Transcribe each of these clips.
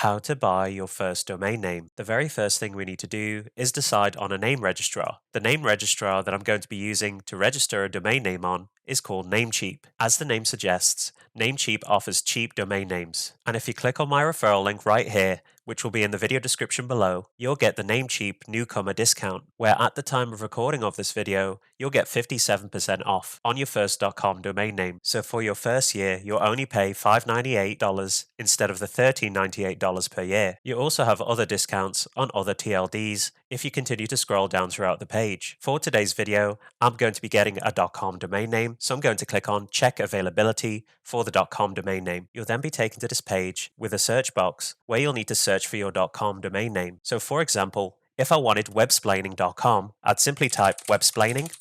How to buy your first domain name. The very first thing we need to do is decide on a name registrar. The name registrar that I'm going to be using to register a domain name on is called Namecheap. As the name suggests, Namecheap offers cheap domain names. And if you click on my referral link right here, which will be in the video description below, you'll get the Namecheap newcomer discount, where at the time of recording of this video, you'll get 57% off on your first .com domain name. So for your first year, you'll only pay $598 instead of the $1398 per year. You also have other discounts on other TLDs if you continue to scroll down throughout the page. For today's video, I'm going to be getting a .com domain name, so I'm going to click on Check Availability for the .com domain name. You'll then be taken to this page with a search box where you'll need to search for your .com domain name. So for example, if I wanted websplaining.com, I'd simply type websplaining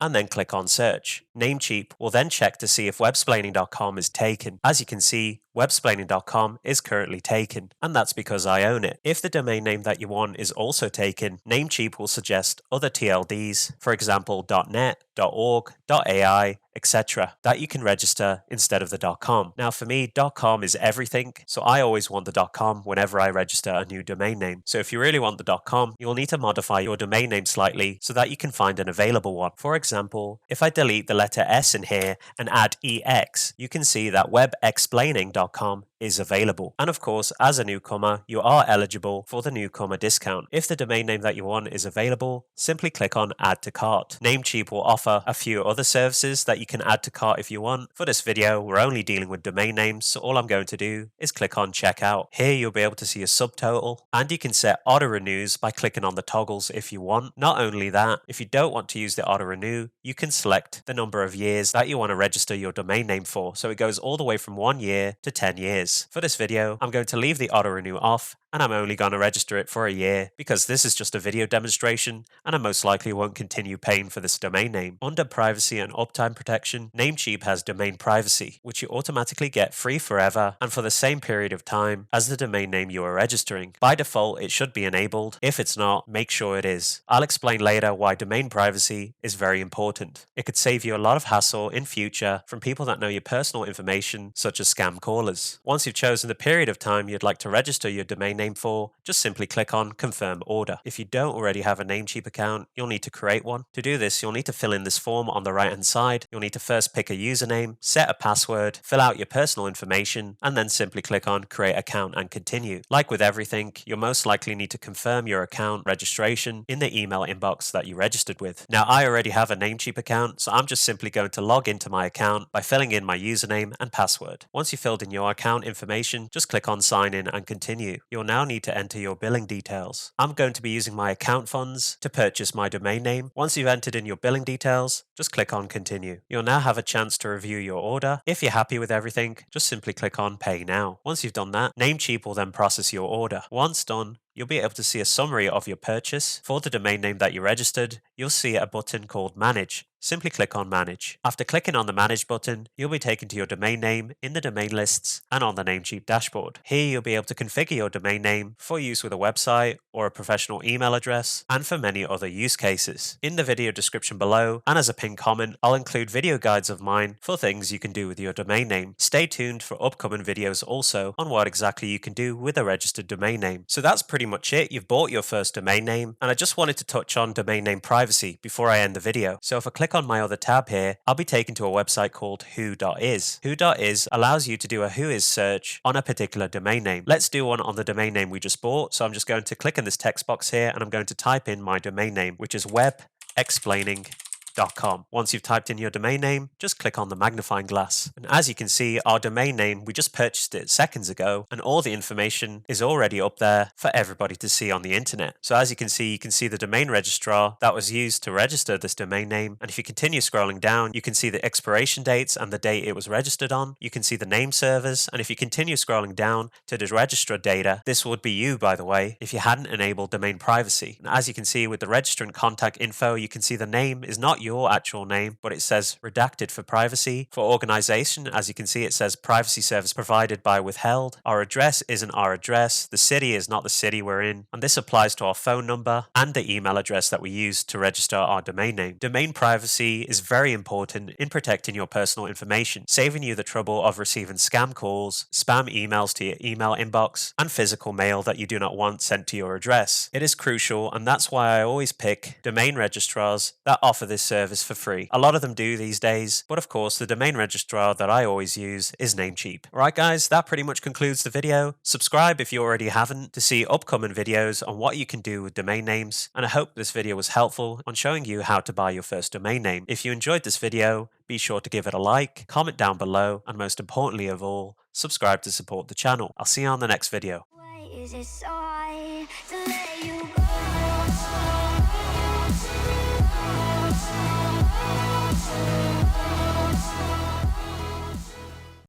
and then click on search. Namecheap will then check to see if websplaining.com is taken. As you can see, websplaining.com is currently taken, and that's because I own it. If the domain name that you want is also taken, Namecheap will suggest other TLDs, for example .net, .org, .ai, etc., that you can register instead of the .com. Now for me, .com is everything, so I always want the .com whenever I register a new domain name. So if you really want the .com, you'll need to modify your domain name slightly so that you can find an available one. For example, if I delete the letter S in here and add EX, you can see that webexplaining.com is available. And of course, as a newcomer, you are eligible for the newcomer discount. If the domain name that you want is available, simply click on Add to Cart. Namecheap will offer a few other services that you can add to cart if you want. For this video, we're only dealing with domain names, so all I'm going to do is click on Checkout. Here you'll be able to see a subtotal, and you can set auto renews by clicking on the toggles if you want. Not only that, if you don't want to use the auto renew, you can select the number of years that you want to register your domain name for. So it goes all the way from 1 year to 10 years. For this video, I'm going to leave the auto renew off, and I'm only going to register it for a year because this is just a video demonstration and I most likely won't continue paying for this domain name. Under privacy and uptime protection, Namecheap has domain privacy, which you automatically get free forever and for the same period of time as the domain name you are registering. By default, it should be enabled. If it's not, make sure it is. I'll explain later why domain privacy is very important. It could save you a lot of hassle in future from people that know your personal information, such as scam callers. Once you've chosen the period of time you'd like to register your domain name for, just simply click on Confirm Order. If you don't already have a Namecheap account, you'll need to create one. To do this, you'll need to fill in this form on the right hand side. You'll need to first pick a username, set a password, fill out your personal information, and then simply click on Create Account and Continue. Like with everything, you'll most likely need to confirm your account registration in the email inbox that you registered with. Now, I already have a Namecheap account, so I'm just simply going to log into my account by filling in my username and password. Once you've filled in your account information, just click on Sign In and Continue. You'll now need to enter your billing details. I'm going to be using my account funds to purchase my domain name. Once you've entered in your billing details, just click on Continue. You'll now have a chance to review your order. If you're happy with everything, just simply click on Pay Now. Once you've done that, Namecheap will then process your order. Once done, you'll be able to see a summary of your purchase. For the domain name that you registered, you'll see a button called Manage. Simply click on Manage. After clicking on the Manage button, you'll be taken to your domain name in the domain lists and on the Namecheap dashboard. Here you'll be able to configure your domain name for use with a website or a professional email address and for many other use cases. In the video description below and as a pinned comment, I'll include video guides of mine for things you can do with your domain name. Stay tuned for upcoming videos also on what exactly you can do with a registered domain name. So that's pretty much it. You've bought your first domain name, and I just wanted to touch on domain name privacy before I end the video. So if I click on my other tab here, I'll be taken to a website called WHOIS. WHOIS allows you to do a WHOIS search on a particular domain name. Let's do one on the domain name we just bought. So I'm just going to click in this text box here and I'm going to type in my domain name, which is webexplaining.com. Once you've typed in your domain name, just click on the magnifying glass. And as you can see, our domain name, we just purchased it seconds ago, and all the information is already up there for everybody to see on the internet. So as you can see the domain registrar that was used to register this domain name. And if you continue scrolling down, you can see the expiration dates and the date it was registered on. You can see the name servers. And if you continue scrolling down to the registrar data, this would be you, by the way, if you hadn't enabled domain privacy. And as you can see with the registrant contact info, you can see the name is not your actual name, but it says redacted for privacy. For organization, as you can see, it says privacy service provided by withheld. Our address isn't our address. The city is not the city we're in. And this applies to our phone number and the email address that we use to register our domain name. Domain privacy is very important in protecting your personal information, saving you the trouble of receiving scam calls, spam emails to your email inbox, and physical mail that you do not want sent to your address. It is crucial, and that's why I always pick domain registrars that offer this service for free. A lot of them do these days, but of course the domain registrar that I always use is Namecheap. Alright guys, that pretty much concludes the video. Subscribe if you already haven't to see upcoming videos on what you can do with domain names, and I hope this video was helpful on showing you how to buy your first domain name. If you enjoyed this video, be sure to give it a like, comment down below, and most importantly of all, subscribe to support the channel. I'll see you on the next video. Why is it so hard to let you go?